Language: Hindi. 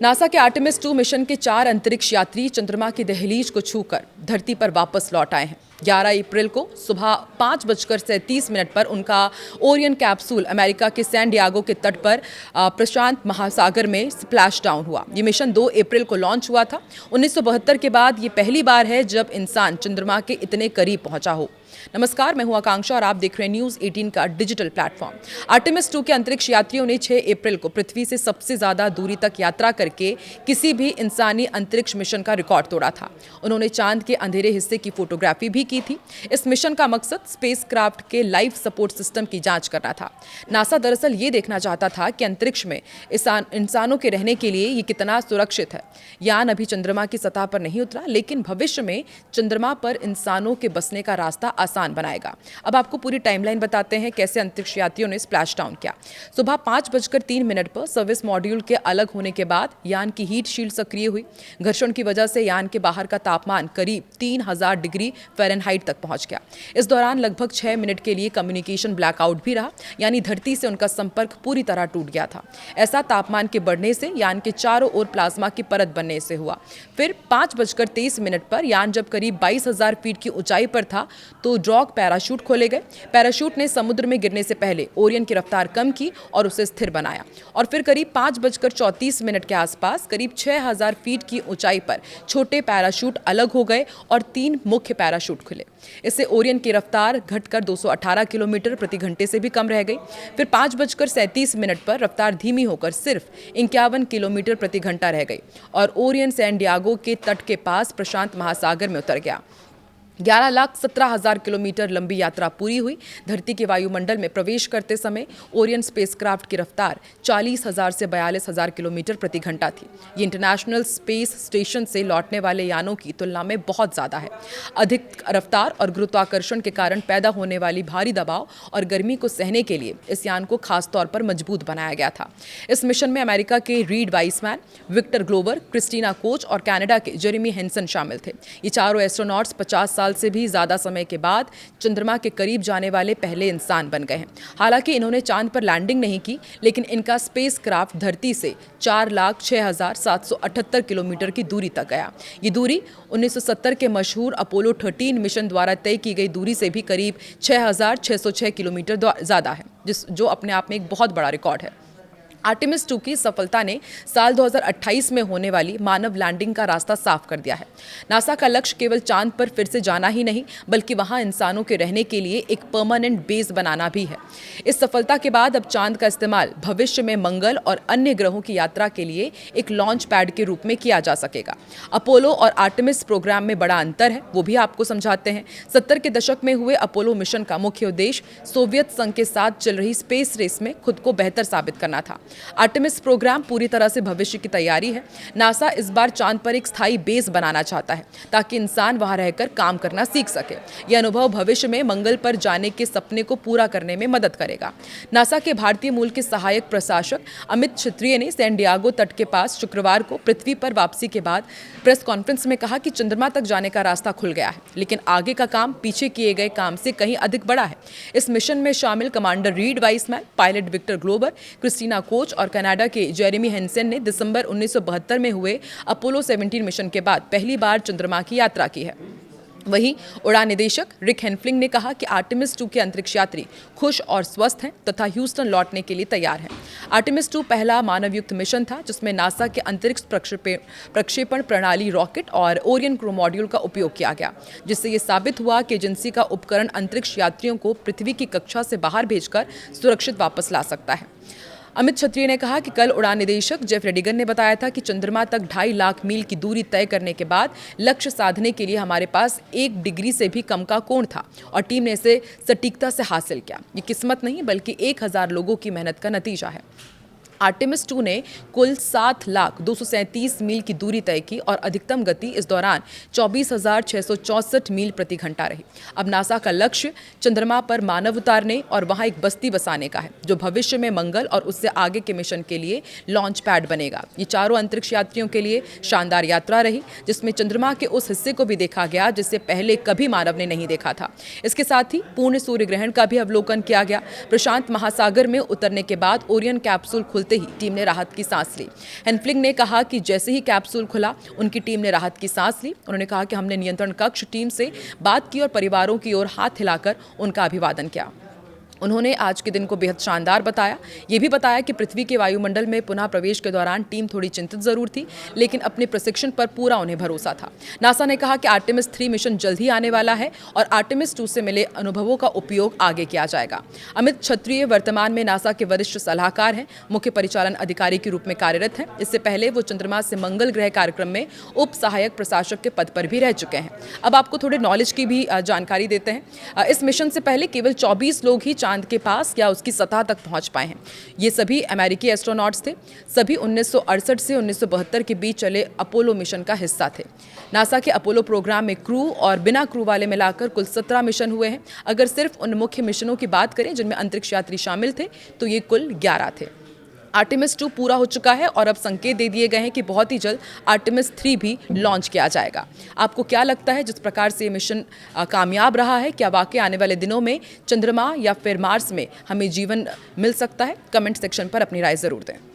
नासा के आर्टेमिस 2 मिशन के 4 अंतरिक्ष यात्री चंद्रमा की दहलीज को छूकर धरती पर वापस लौट आए हैं। 11 अप्रैल को सुबह 5:37 पर उनका ओरियन कैप्सूल अमेरिका के सैन डियागो के तट पर प्रशांत महासागर में स्प्लैश डाउन हुआ। ये मिशन 2 अप्रैल को लॉन्च हुआ था। 1972 के बाद ये पहली बार है जब इंसान चंद्रमा के इतने करीब पहुंचा हो। नमस्कार, मैं हूं आकांक्षा और आप देख रहे हैं न्यूज़ 18 का डिजिटल प्लेटफॉर्म। आर्टेमिस 2 के अंतरिक्ष यात्रियों ने 6 अप्रैल को पृथ्वी से सबसे ज्यादा दूरी तक यात्रा करके किसी भी इंसानी अंतरिक्ष मिशन का रिकॉर्ड तोड़ा था। उन्होंने चांद के अंधेरे हिस्से की फोटोग्राफी भी की थी। इस मिशन का मकसद स्पेसक्राफ्ट के लाइफ सपोर्ट सिस्टम की जांच करना था। नासा दरअसल ये देखना चाहता था कि अंतरिक्ष में इंसानों के रहने के लिए ये कितना सुरक्षित है। यान अभी चंद्रमा की सतह पर नहीं उतरा, लेकिन भविष्य में चंद्रमा पर इंसानों के बसने का रास्ता आसान बनाएगा। अब आपको पूरी टाइमलाइन बताते हैं कैसे अंतरिक्ष यात्रियों ने स्प्लैश डाउन किया। सुबह 5:03 पर सर्विस मॉड्यूल के अलग होने के बाद यान की हीट शील्ड सक्रिय हुई। घर्षण की वजह से यान के बाहर का तापमान करीब 3000 डिग्री फ़ारेनहाइट तक पहुंच गया। इस दौरान लगभग 6 मिनट के लिए कम्युनिकेशन ब्लैकआउट भी रहा, यानी धरती से उनका संपर्क पूरी तरह टूट गया था। ऐसा तापमान के बढ़ने से यान के चारों ओर प्लाज्मा की परत बनने से हुआ। फिर 5:23 पर यान जब करीब 22,000 फीट की ऊंचाई पर था तो ड्रॉग पैराशूट खोले गए। पैराशूट ने समुद्र में गिरने से पहले ओरियन की रफ्तार कम की और उसे स्थिर बनाया। और फिर करीब 5:34 के आसपास करीब 6,000 फीट की ऊंचाई पर छोटे पैराशूट अलग हो गए और 3 मुख्य पैराशूट खुले। इससे ओरियन की रफ्तार घटकर 218 किलोमीटर प्रति घंटे से भी कम रह गई। फिर 5:37 पर रफ्तार धीमी होकर सिर्फ 51 किलोमीटर प्रति घंटा रह गई और ओरियन सैन डियागो के तट के पास प्रशांत महासागर में उतर गया। 11,17,000 किलोमीटर लंबी यात्रा पूरी हुई। धरती के वायुमंडल में प्रवेश करते समय ओरियन स्पेसक्राफ्ट की रफ्तार 40,000 से 42,000 किलोमीटर प्रति घंटा थी। ये इंटरनेशनल स्पेस स्टेशन से लौटने वाले यानों की तुलना में बहुत ज़्यादा है। अधिक रफ्तार और गुरुत्वाकर्षण के कारण पैदा होने वाली भारी दबाव और गर्मी को सहने के लिए इस यान को खास तौर पर मजबूत बनाया गया था। इस मिशन में अमेरिका के Reid Wiseman, Victor Glover, Christina Koch और कनाडा के जेरेमी हेंसन शामिल थे। ये चारों एस्ट्रोनॉट्स 50 साल से भी ज्यादा समय के बाद चंद्रमा के करीब जाने वाले पहले इंसान बन गए हैं। हालांकि इन्होंने चांद पर लैंडिंग नहीं की, लेकिन इनका स्पेसक्राफ्ट धरती से 4,06,778 किलोमीटर की दूरी तक गया। ये दूरी 1970 के मशहूर अपोलो 13 मिशन द्वारा तय की गई दूरी से भी करीब 6,606 किलोमीटर ज्यादा है, जो अपने आप में एक बहुत बड़ा रिकॉर्ड है। आर्टेमिस 2 की सफलता ने साल 2028 में होने वाली मानव लैंडिंग का रास्ता साफ कर दिया है। नासा का लक्ष्य केवल चांद पर फिर से जाना ही नहीं, बल्कि वहां इंसानों के रहने के लिए एक परमानेंट बेस बनाना भी है। इस सफलता के बाद अब चांद का इस्तेमाल भविष्य में मंगल और अन्य ग्रहों की यात्रा के लिए एक लॉन्च पैड के रूप में किया जा सकेगा। अपोलो और आर्टेमिस प्रोग्राम में बड़ा अंतर है, वो भी आपको समझाते हैं। 70 के दशक में हुए अपोलो मिशन का मुख्य उद्देश्य सोवियत संघ के साथ चल रही स्पेस रेस में खुद को बेहतर साबित करना था। आर्टेमिस प्रोग्राम पूरी तरह से भविष्य की तैयारी है। नासा इस बार चांद पर एक स्थायी बेस बनाना चाहता है ताकि इंसान वहां रहकर काम करना सीख सके। यह अनुभव भविष्य में मंगल पर जाने के सपने को पूरा करने में मदद करेगा। नासा के भारतीय मूल के सहायक प्रशासक अमित क्षत्रिय ने सैन डियागो तट के पास शुक्रवार को पृथ्वी पर वापसी के बाद प्रेस कॉन्फ्रेंस में कहा कि चंद्रमा तक जाने का रास्ता खुल गया है, लेकिन आगे का काम पीछे किए गए काम से कहीं अधिक बड़ा है। इस मिशन में शामिल commander Reid Wiseman, pilot Victor Glover, Christina Koch और कनाडा के जेरेमी हेंसन ने दिसंबर 1972 में हुए अपोलो 17 मिशन के बाद पहली बार चंद्रमा की यात्रा की है। वहीं उड़ान निदेशक रिक हेनफ्लिंग ने कहा कि आर्टेमिस 2 के अंतरिक्ष यात्री खुश और स्वस्थ हैं तथा ह्यूस्टन लौटने के लिए तैयार हैं। आर्टेमिस 2 पहला मानवयुक्त मिशन था जिसमें नासा के अंतरिक्ष प्रक्षेपण प्रणाली रॉकेट और ओरियन क्रू मॉड्यूल का उपयोग किया गया, जिससे ये साबित हुआ कि एजेंसी का उपकरण अंतरिक्ष यात्रियों को पृथ्वी की कक्षा से बाहर भेजकर सुरक्षित वापस ला सकता है। अमित क्षत्रिय ने कहा कि कल उड़ान निदेशक जेफ रेडिगन ने बताया था कि चंद्रमा तक 2.5 लाख मील की दूरी तय करने के बाद लक्ष्य साधने के लिए हमारे पास 1 डिग्री से भी कम का कोण था और टीम ने इसे सटीकता से हासिल किया। ये किस्मत नहीं बल्कि 1,000 लोगों की मेहनत का नतीजा है। आर्टेमिस 2 ने कुल 7,237 मील की दूरी तय की और अधिकतम गति इस दौरान 24,664 मील प्रति घंटा रही। अब नासा का लक्ष्य चंद्रमा पर मानव उतारने और वहां एक बस्ती बसाने का है, जो भविष्य में मंगल और उससे आगे के मिशन के लिए लॉन्च पैड बनेगा। ये चारों अंतरिक्ष यात्रियों के लिए शानदार यात्रा रही, जिसमें चंद्रमा के उस हिस्से को भी देखा गया जिसे पहले कभी मानव ने नहीं देखा था। इसके साथ ही पूर्ण सूर्य ग्रहण का भी अवलोकन किया गया। प्रशांत महासागर में उतरने के बाद ओरियन कैप्सूल खुलते खुलते ही टीम ने राहत की सांस ली। हेनफ्लिंग ने कहा कि जैसे ही कैप्सूल खुला उनकी टीम ने राहत की सांस ली। उन्होंने कहा कि हमने नियंत्रण कक्ष टीम से बात की और परिवारों की ओर हाथ हिलाकर उनका अभिवादन किया। उन्होंने आज के दिन को बेहद शानदार बताया। ये भी बताया कि पृथ्वी के वायुमंडल में पुनः प्रवेश के दौरान टीम थोड़ी चिंतित जरूर थी, लेकिन अपने प्रशिक्षण पर पूरा उन्हें भरोसा था। नासा ने कहा कि आर्टेमिस 3 मिशन जल्द ही आने वाला है और आर्टेमिस 2 से मिले अनुभवों का उपयोग आगे किया जाएगा। अमित क्षत्रिय वर्तमान में नासा के वरिष्ठ सलाहकार हैं, मुख्य परिचालन अधिकारी के रूप में कार्यरत हैं। इससे पहले वो चंद्रमा से मंगल ग्रह कार्यक्रम में उप सहायक प्रशासक के पद पर भी रह चुके हैं। अब आपको थोड़े नॉलेज की भी जानकारी देते हैं। इस मिशन से पहले केवल 24 लोग ही चांद के पास या उसकी सतह तक पहुंच पाए हैं। ये सभी अमेरिकी एस्ट्रोनॉट्स थे। सभी 1968 से 1972 के बीच चले अपोलो मिशन का हिस्सा थे। नासा के अपोलो प्रोग्राम में क्रू और बिना क्रू वाले मिलाकर कुल 17 मिशन हुए हैं। अगर सिर्फ उन मुख्य मिशनों की बात करें जिनमें अंतरिक्ष यात्री शामिल थे तो ये कुल 11 थे। आर्टेमिस 2 पूरा हो चुका है और अब संकेत दे दिए गए हैं कि बहुत ही जल्द आर्टेमिस 3 भी लॉन्च किया जाएगा। आपको क्या लगता है जिस प्रकार से ये मिशन कामयाब रहा है, क्या वाकई आने वाले दिनों में चंद्रमा या फिर मार्स में हमें जीवन मिल सकता है? कमेंट सेक्शन पर अपनी राय जरूर दें।